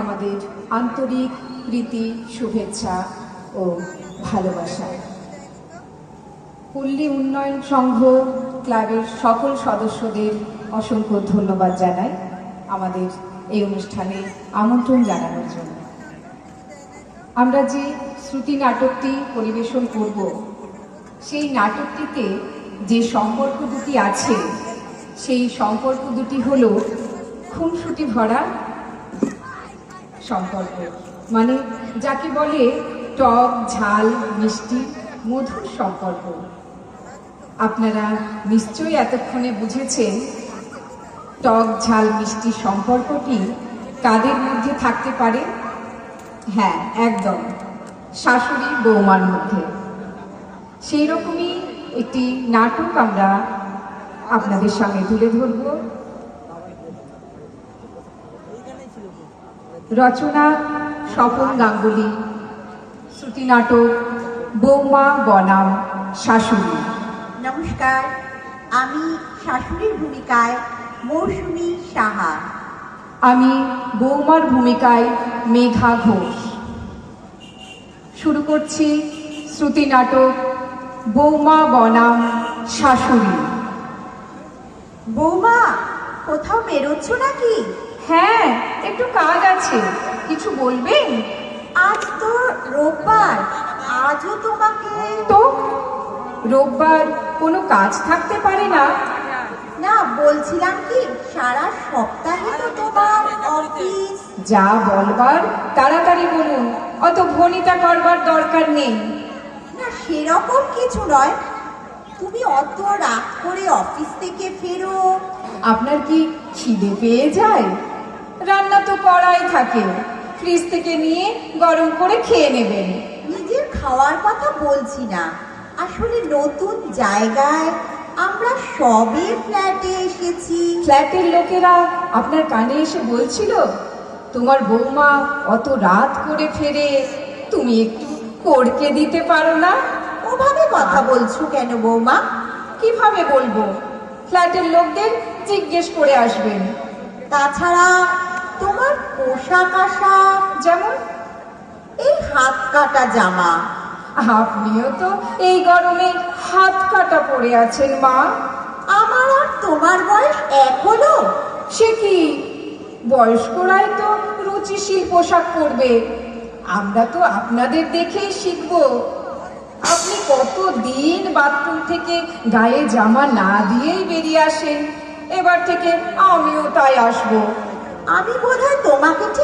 আমাদের আন্তরিক প্রীতি, শুভেচ্ছা ও ভালোবাসা। পল্লী উন্নয়ন সংঘ ক্লাবের সকল সদস্যদের অসংখ্য ধন্যবাদ জানাই আমাদের এই অনুষ্ঠানে আমন্ত্রণ জানানোর জন্য। আমরা যে শ্রুতি নাটকটি পরিবেশন করব, সেই নাটকটিতে যে সম্পর্ক দুটি আছে, সেই সম্পর্ক দুটি হল খুনসুটি ভরা সম্পর্ক, মানে যাকে বলে টক ঝাল মিষ্টি মধুর সম্পর্ক। আপনারা নিশ্চয়ই এতক্ষণে বুঝেছেন টক ঝাল মিষ্টি সম্পর্কটি কাদের মধ্যে থাকতে পারে। হ্যাঁ, একদম শাশুড়ি বৌমার মধ্যে। সেই রকমই একটি নাটক আমরা আপনাদের সামনে তুলে ধরব। রচনা স্বপন গাঙ্গুলি, শ্রুতি নাটক বৌমা বনাম শাশুড়ি। নমস্কার, আমি শাশুড়ির ভূমিকায় মৌসুমী সাহা। আমি বৌমার ভূমিকায় মেঘা ঘোষ। শুরু করছি শ্রুতি নাটক বৌমা বনাম শাশুড়ি। বৌমা, কোথাও বেরোচ্ছ নাকি? হ্যাঁ, একটু কাজ আছে। কিছু বলবেন? আজ তো রোববার, আজও তোমাকে তো রোববার কোনো কাজ থাকতে পারে না? না, বলছিলাম কি সারা সপ্তাহে তো তোমার অফিস। যা বলবার তাড়াতাড়ি বলুন, অত ভনিতা করবার দরকার নেই। না, সেরকম কিছু নয়। তুমি অত রাত করে অফিস থেকে ফেরো। আপনার কি খিদে পেয়ে যায়? রান্না তো করাই থাকে, ফ্রিজ থেকে নিয়ে গরম করে খেয়ে নেবেন। নিজের খাওয়ার কথা বলছি না, আসলে নতুন জায়গায় আমরা সবে ফ্ল্যাটে এসেছি। ফ্ল্যাটের লোকেরা আপনার কানে এসে বলছিল তোমার বৌমা অত রাত করে ফেরে, তুমি একটু করকে দিতে পারো না? ওভাবে কথা বলছো কেন বৌমা? কিভাবে বলবো? ফ্ল্যাটের লোকদের জিজ্ঞেস করে আসবেন। তাছাড়া তোমার পোশাক আশাক, যেমন এই হাত কাটা জামা। আপনিও তো এই গরমে হাত কাটা পড়ে আছেন মা। আমার আর তোমার বয়স এক হলো? সে কি, বয়স্করাই তো রুচিশীল পোশাক পরবে। আমরা তো আপনাদের দেখেই শিখবো। আপনি কতদিন বাথরুম থেকে গায়ে জামা না দিয়েই বেরিয়ে আসেন, এবার থেকে আমিও তাই আসবো। আমি বোধহয় তোমাকে ঠিক